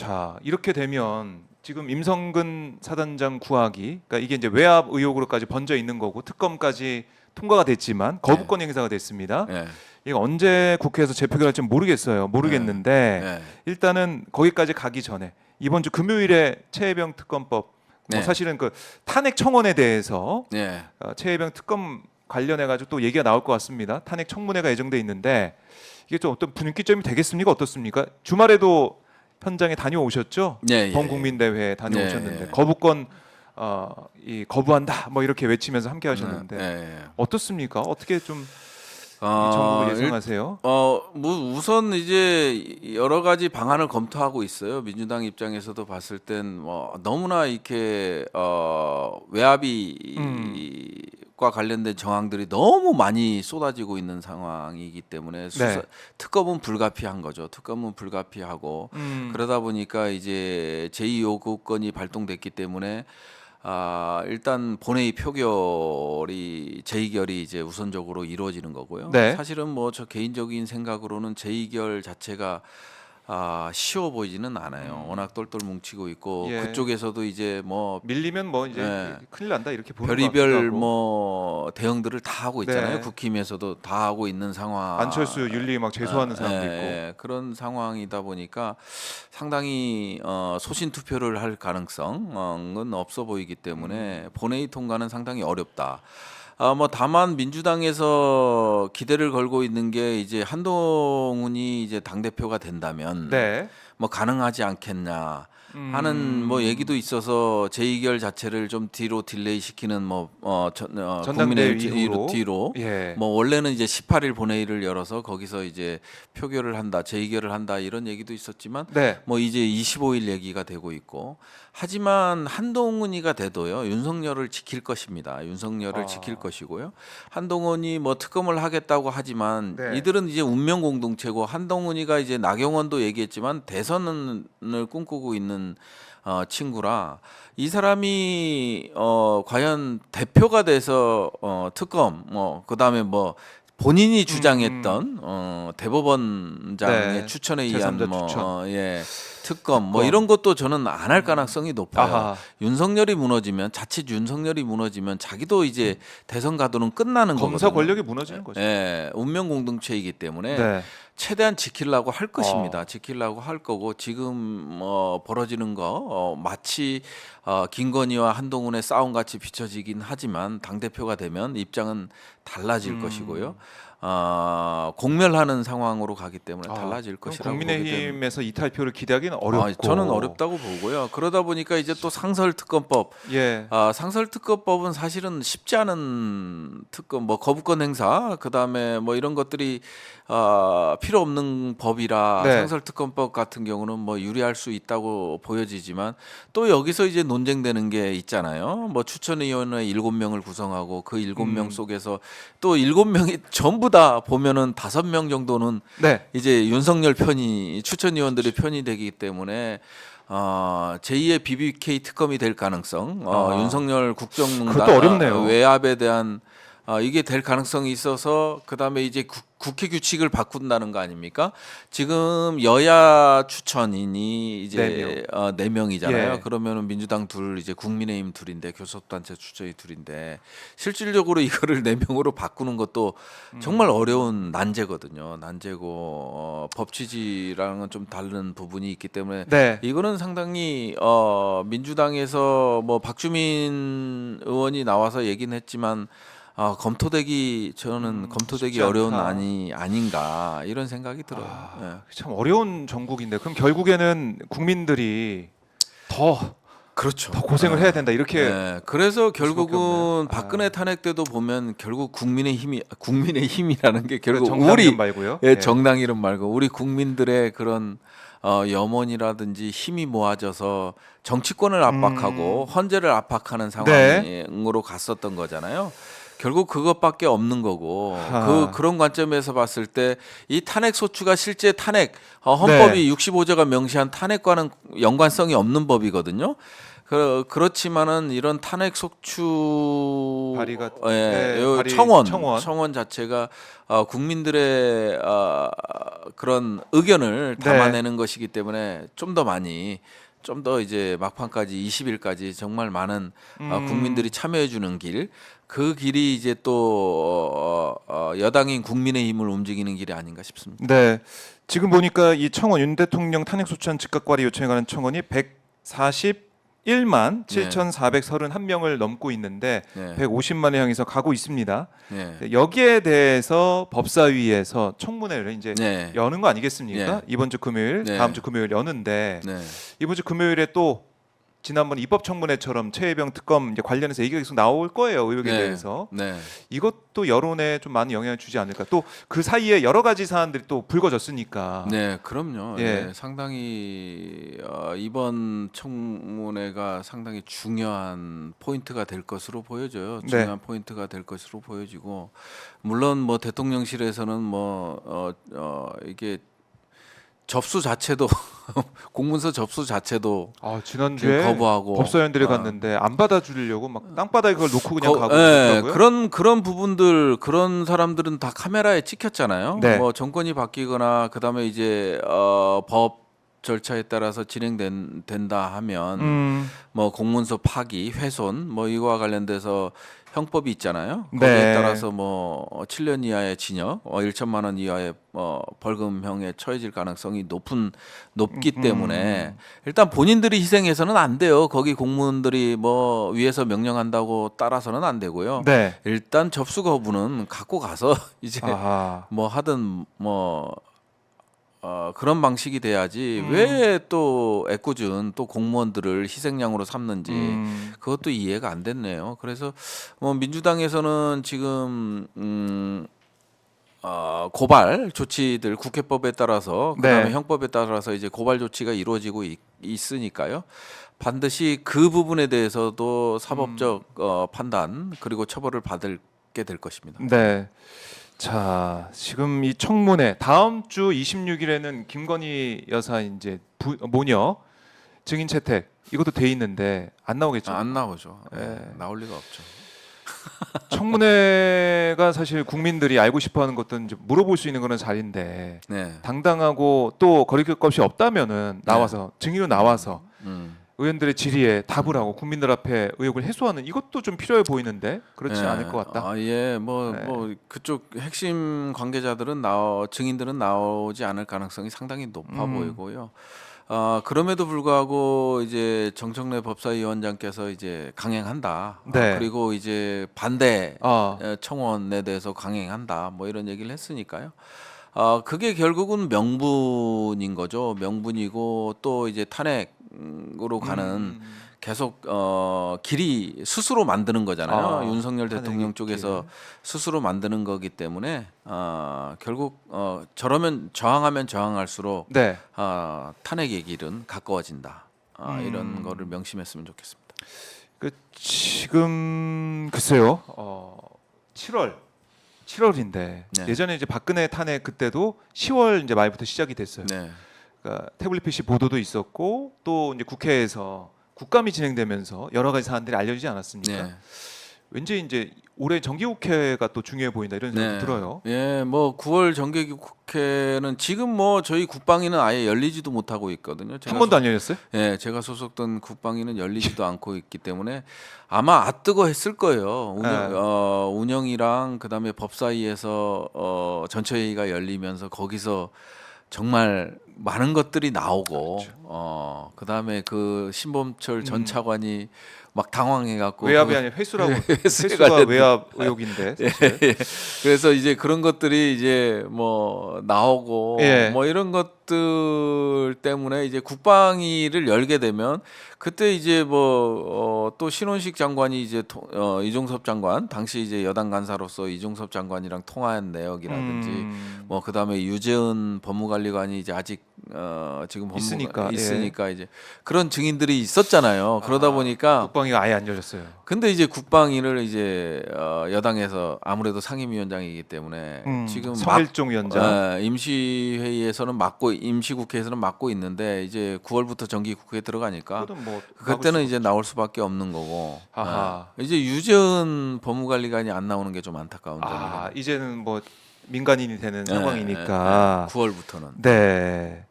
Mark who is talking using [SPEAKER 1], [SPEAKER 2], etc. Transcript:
[SPEAKER 1] 자, 이렇게 되면 지금 임성근 사단장 구하기, 그러니까 이게 이제 외압 의혹으로까지 번져 있는 거고 특검까지 통과가 됐지만 거부권 행사가 됐습니다.
[SPEAKER 2] 네.
[SPEAKER 1] 이게 언제 국회에서 재표결할지 모르겠어요. 모르겠는데
[SPEAKER 2] 네.
[SPEAKER 1] 일단은 거기까지 가기 전에 이번 주 금요일에 최혜병 특검법
[SPEAKER 2] 네.
[SPEAKER 1] 사실은 그 탄핵 청원에 대해서
[SPEAKER 2] 네.
[SPEAKER 1] 최혜병 특검 관련해 가지고 또 얘기가 나올 것 같습니다. 탄핵 청문회가 예정돼 있는데 이게 좀 어떤 분기점이 되겠습니까? 어떻습니까? 주말에도 현장에 다녀오셨죠?
[SPEAKER 2] 네,
[SPEAKER 1] 범국민대회 다녀오셨는데
[SPEAKER 2] 네.
[SPEAKER 1] 거부권 이 거부한다 뭐 이렇게 외치면서 함께 하셨는데
[SPEAKER 2] 네.
[SPEAKER 1] 어떻습니까? 어떻게 좀 이 전국을 예상하세요?
[SPEAKER 2] 뭐 우선 이제 여러 가지 방안을 검토하고 있어요. 민주당 입장에서도 봤을 땐 뭐 너무나 이렇게 외압이과 관련된 정황들이 너무 많이 쏟아지고 있는 상황이기 때문에
[SPEAKER 1] 네.
[SPEAKER 2] 특검은 불가피한 거죠. 특검은 불가피하고 그러다 보니까 이제 제2요구권이 발동됐기 때문에 일단 본회의 표결이 재의결이 이제 우선적으로 이루어지는 거고요.
[SPEAKER 1] 네.
[SPEAKER 2] 사실은 뭐 저 개인적인 생각으로는 재의결 자체가 쉬워 보이지는 않아요. 워낙 똘똘 뭉치고 있고
[SPEAKER 1] 예.
[SPEAKER 2] 그쪽에서도 이제 뭐
[SPEAKER 1] 밀리면 뭐 이제
[SPEAKER 2] 네.
[SPEAKER 1] 큰일 난다 이렇게 보는 것 같기도
[SPEAKER 2] 별의별
[SPEAKER 1] 하고.
[SPEAKER 2] 뭐 대응들을 다 하고 있잖아요.
[SPEAKER 1] 네.
[SPEAKER 2] 국힘에서도 다 하고 있는 상황.
[SPEAKER 1] 안철수 윤리 막 제소하는 사람도 있고.
[SPEAKER 2] 그런 상황이다 보니까 상당히 소신 투표를 할 가능성은 없어 보이기 때문에 본회의 통과는 상당히 어렵다. 뭐 다만 민주당에서 기대를 걸고 있는 게 이제 한동훈이 이제 당 대표가 된다면
[SPEAKER 1] 네.
[SPEAKER 2] 뭐 가능하지 않겠냐 하는 뭐 얘기도 있어서 재의결 자체를 좀 뒤로 딜레이 시키는 뭐
[SPEAKER 1] 전당대회
[SPEAKER 2] 국민의힘
[SPEAKER 1] 이후로.
[SPEAKER 2] 뒤로
[SPEAKER 1] 예.
[SPEAKER 2] 뭐 원래는 이제 18일 본회의를 열어서 거기서 이제 표결을 한다, 재의결을 한다 이런 얘기도 있었지만
[SPEAKER 1] 네.
[SPEAKER 2] 뭐 이제 25일 얘기가 되고 있고 하지만 한동훈이가 돼도요 윤석열을 지킬 것입니다. 윤석열을 지킬 것이고요. 한동훈이 뭐 특검을 하겠다고 하지만
[SPEAKER 1] 네.
[SPEAKER 2] 이들은 이제 운명 공동체고 한동훈이가 이제 나경원도 얘기했지만 대선을 꿈꾸고 있는 친구라 이 사람이 과연 대표가 돼서 특검 그다음에 뭐 본인이 주장했던 대법원장의
[SPEAKER 1] 네.
[SPEAKER 2] 추천에 의한
[SPEAKER 1] 제3자
[SPEAKER 2] 뭐
[SPEAKER 1] 추천.
[SPEAKER 2] 특검 뭐 이런 것도 저는 안 할 가능성이 높아요.
[SPEAKER 1] 아하.
[SPEAKER 2] 윤석열이 무너지면 자칫 윤석열이 무너지면 자기도 이제 대선 가도는 끝나는
[SPEAKER 1] 검사
[SPEAKER 2] 거거든요.
[SPEAKER 1] 권력이 무너지는 거죠.
[SPEAKER 2] 예, 운명 공동체이기 때문에
[SPEAKER 1] 네.
[SPEAKER 2] 최대한 지키려고 할 것입니다. 지키려고 할 거고 지금 벌어지는 거 마치 김건희와 한동훈의 싸움 같이 비춰지긴 하지만 당 대표가 되면 입장은 달라질 것이고요. 공멸하는 상황으로 가기 때문에 달라질
[SPEAKER 1] 그럼
[SPEAKER 2] 것이라고 보기 때문에.
[SPEAKER 1] 국민의힘에서 이탈표를 기대하기는 어렵고.
[SPEAKER 2] 저는 어렵다고 보고요. 그러다 보니까 이제 또 상설특검법,
[SPEAKER 1] 예.
[SPEAKER 2] 상설특검법은 사실은 쉽지 않은 특검, 뭐 거부권 행사, 그 다음에 뭐 이런 것들이 필요 없는 법이라
[SPEAKER 1] 네.
[SPEAKER 2] 상설특검법 같은 경우는 뭐 유리할 수 있다고 보여지지만 또 여기서 이제 논쟁되는 게 있잖아요. 뭐 추천위원회 7명을 구성하고 그 7명 속에서 또 7명이 전부 다 보면은 5명 정도는
[SPEAKER 1] 네.
[SPEAKER 2] 이제 윤석열 편이 추천위원들의 편이 되기 때문에 제2의 BBK 특검이 될 가능성, 윤석열 국정농단
[SPEAKER 1] 그것도 어렵네요.
[SPEAKER 2] 외압에 대한 이게 될 가능성이 있어서 그다음에 이제 국회 규칙을 바꾼다는 거 아닙니까? 지금 여야 추천인이 이제 4명이잖아요.
[SPEAKER 1] 예.
[SPEAKER 2] 그러면은 민주당 둘, 이제 국민의힘 둘인데 교섭단체 추천이 둘인데 실질적으로 이거를 4명으로 바꾸는 것도 정말 어려운 난제거든요. 난제고 법 취지랑은 좀 다른 부분이 있기 때문에
[SPEAKER 1] 네.
[SPEAKER 2] 이거는 상당히 민주당에서 뭐 박주민 의원이 나와서 얘기는 했지만 저는 검토되기
[SPEAKER 1] 쉽지
[SPEAKER 2] 어려운
[SPEAKER 1] 않다.
[SPEAKER 2] 안이 아닌가 이런 생각이 들어요. 예.
[SPEAKER 1] 참 어려운 정국인데 그럼 결국에는 국민들이 더
[SPEAKER 2] 그렇죠.
[SPEAKER 1] 고생을 해야 된다 이렇게.
[SPEAKER 2] 예. 그래서 결국은
[SPEAKER 1] 없네요.
[SPEAKER 2] 박근혜 탄핵 때도 보면 결국 국민의힘이라는 게 결국
[SPEAKER 1] 정당
[SPEAKER 2] 우리
[SPEAKER 1] 이름 말고요.
[SPEAKER 2] 예, 정당 이름 말고 우리 국민들의 그런 염원이라든지 힘이 모아져서 정치권을 압박하고 헌재를 압박하는 상황으로 갔었던 거잖아요. 결국 그것밖에 없는 거고 그런 관점에서 봤을 때 이 탄핵 소추가 실제 탄핵 헌법이 65조가 명시한 탄핵과는 연관성이 없는 법이거든요. 그렇지만은 이런 탄핵 속추
[SPEAKER 1] 발의가
[SPEAKER 2] 요
[SPEAKER 1] 발의
[SPEAKER 2] 청원 자체가 국민들의 그런 의견을
[SPEAKER 1] 네.
[SPEAKER 2] 담아내는 것이기 때문에 좀 더 많이 좀 더 이제 막판까지 20일까지 정말 많은 국민들이 참여해 주는 길, 그 길이 이제 또 여당인 국민의힘을 움직이는 길이 아닌가 싶습니다.
[SPEAKER 1] 네. 지금 보니까 이 청원 윤 대통령 탄핵 소추안 즉각 발의 요청에 관한 청원이 141만 7,431명을 넘고 있는데
[SPEAKER 2] 네.
[SPEAKER 1] 150만을 향해서 가고 있습니다.
[SPEAKER 2] 네.
[SPEAKER 1] 여기에 대해서 법사위에서 청문회를 이제
[SPEAKER 2] 네.
[SPEAKER 1] 여는 거 아니겠습니까?
[SPEAKER 2] 네.
[SPEAKER 1] 이번 주 금요일,
[SPEAKER 2] 네.
[SPEAKER 1] 다음 주 금요일 여는데
[SPEAKER 2] 네.
[SPEAKER 1] 이번 주 금요일에 또 지난번 입법청문회처럼 최혜병 특검 이제 관련해서 얘기가 계속 나올 거예요. 의혹에
[SPEAKER 2] 네.
[SPEAKER 1] 대해서.
[SPEAKER 2] 네.
[SPEAKER 1] 이것도 여론에 좀 많은 영향을 주지 않을까. 또 그 사이에 여러 가지 사안들이 또 불거졌으니까.
[SPEAKER 2] 네, 그럼요.
[SPEAKER 1] 예.
[SPEAKER 2] 네, 상당히 이번 청문회가 상당히 중요한 포인트가 될 것으로 보여져요.
[SPEAKER 1] 네.
[SPEAKER 2] 중요한 포인트가 될 것으로 보여지고, 물론 뭐 대통령실에서는 이게 접수 자체도 공문서 접수 자체도
[SPEAKER 1] 지난주에
[SPEAKER 2] 거부하고
[SPEAKER 1] 법사위원들이 갔는데 안 받아주려고 막 땅바닥에 그걸 놓고 그냥 가고
[SPEAKER 2] 예,
[SPEAKER 1] 있더라고요.
[SPEAKER 2] 그런 부분들, 그런 사람들은 다 카메라에 찍혔잖아요.
[SPEAKER 1] 네.
[SPEAKER 2] 뭐 정권이 바뀌거나 그다음에 이제 법 절차에 따라서 진행된다 하면 뭐 공문서 파기, 훼손 뭐 이거와 관련돼서 형법이 있잖아요. 거기에
[SPEAKER 1] 네.
[SPEAKER 2] 따라서 뭐 7년 이하의 징역, 1천만 원 이하의 벌금형에 처해질 가능성이 높기 때문에 일단 본인들이 희생해서는 안 돼요. 거기 공무원들이 뭐 위에서 명령한다고 따라서는 안 되고요.
[SPEAKER 1] 네.
[SPEAKER 2] 일단 접수 거부는 갖고 가서 이제
[SPEAKER 1] 아하.
[SPEAKER 2] 뭐 하든 그런 방식이 돼야지 왜 또 애꿎은 또 공무원들을 희생양으로 삼는지 그것도 이해가 안 됐네요. 그래서 뭐 민주당에서는 지금 고발 조치들 국회법에 따라서 그다음에
[SPEAKER 1] 네.
[SPEAKER 2] 형법에 따라서 이제 고발 조치가 이루어지고 있으니까요. 반드시 그 부분에 대해서도 사법적 판단 그리고 처벌을 받게 될 것입니다.
[SPEAKER 1] 네. 자, 지금 이 청문회 다음 주 26일에는 김건희 여사 이제 모녀 증인 채택 이것도 돼 있는데 안 나오겠죠?
[SPEAKER 2] 안 나오죠.
[SPEAKER 1] 네.
[SPEAKER 2] 나올 리가 없죠.
[SPEAKER 1] 청문회가 사실 국민들이 알고 싶어하는 것들은 이제 물어볼 수 있는 그런 자리인데
[SPEAKER 2] 네.
[SPEAKER 1] 당당하고 또 거리낄 것이 없다면은 나와서 증인으로 나와서
[SPEAKER 2] 음.
[SPEAKER 1] 의원들의 질의에 답을 하고 국민들 앞에 의혹을 해소하는 이것도 좀 필요해 보이는데 그렇지
[SPEAKER 2] 예.
[SPEAKER 1] 않을 것 같다.
[SPEAKER 2] 예,
[SPEAKER 1] 네.
[SPEAKER 2] 그쪽 핵심 관계자들은 증인들은 나오지 않을 가능성이 상당히 높아 보이고요. 그럼에도 불구하고 이제 정청래 법사위원장께서 이제 강행한다.
[SPEAKER 1] 네.
[SPEAKER 2] 그리고 이제 반대
[SPEAKER 1] 아,
[SPEAKER 2] 청원에 대해서 강행한다. 뭐 이런 얘기를 했으니까요. 그게 결국은 명분인 거죠. 명분이고 또 이제 탄핵으로 가는 계속 길이 스스로 만드는 거잖아요. 윤석열
[SPEAKER 1] 탄핵의
[SPEAKER 2] 대통령 쪽에서 스스로 만드는 거기 때문에 결국 저러면 저항하면 저항할수록
[SPEAKER 1] 네.
[SPEAKER 2] 탄핵의 길은 가까워진다. 이런 거를 명심했으면 좋겠습니다.
[SPEAKER 1] 지금 글쎄요. 7월인데
[SPEAKER 2] 네.
[SPEAKER 1] 예전에 이제 박근혜 탄핵 그때도 10월 이제 말부터 시작이 됐어요.
[SPEAKER 2] 네.
[SPEAKER 1] 그러니까 태블릿 PC 보도도 있었고 또 이제 국회에서 국감이 진행되면서 여러 가지 사안들이 알려지지 않았습니까?
[SPEAKER 2] 네.
[SPEAKER 1] 왠지 이제 올해 정기국회가 또 중요해 보인다 이런 생각이 들어요.
[SPEAKER 2] 예, 뭐 9월 정기국회는 지금 뭐 저희 국방위는 아예 열리지도 못하고 있거든요.
[SPEAKER 1] 한 번도 안 열렸어요?
[SPEAKER 2] 예, 제가 소속된 국방위는 열리지도 않고 있기 때문에 아마 뜨거 했을 거예요. 운영이랑 그다음에 법사위에서 전체회의가 열리면서 거기서 정말 많은 것들이 나오고 그다음에 그 신범철 전 차관이 막 당황해갖고
[SPEAKER 1] 외압이 아니라 회수라고
[SPEAKER 2] 회수가
[SPEAKER 1] 회수가 외압 의혹인데 사실.
[SPEAKER 2] 예. 그래서 이제 그런 것들이 이제 뭐 나오고
[SPEAKER 1] 예.
[SPEAKER 2] 뭐 이런 것들 때문에 이제 국방위를 열게 되면 그때 이제 뭐 또 신원식 장관이 이제 이종섭 장관 당시 이제 여당 간사로서 이종섭 장관이랑 통화한 내역이라든지 뭐 그다음에 유재은 법무관리관이 이제 아직 지금
[SPEAKER 1] 있으니까,
[SPEAKER 2] 있으니까 이제 그런 증인들이 있었잖아요. 그러다 보니까
[SPEAKER 1] 국방위가 아예 안 열렸어요.
[SPEAKER 2] 근데 이제 국방위를 이제 여당에서 아무래도 상임위원장이기 때문에 지금
[SPEAKER 1] 성일종 위원장.
[SPEAKER 2] 임시회의에서는 맡고 임시국회에서는 맡고 있는데 이제 9월부터 정기국회에 들어가니까
[SPEAKER 1] 그거는 뭐
[SPEAKER 2] 그때는 이제 나올 수밖에 없는 거고.
[SPEAKER 1] 아하.
[SPEAKER 2] 이제 유재은 법무관리관이 안 나오는 게 좀 안타까운 점이에요.
[SPEAKER 1] 이제는 뭐 민간인이 되는 상황이니까.
[SPEAKER 2] 9월부터는.
[SPEAKER 1] 네.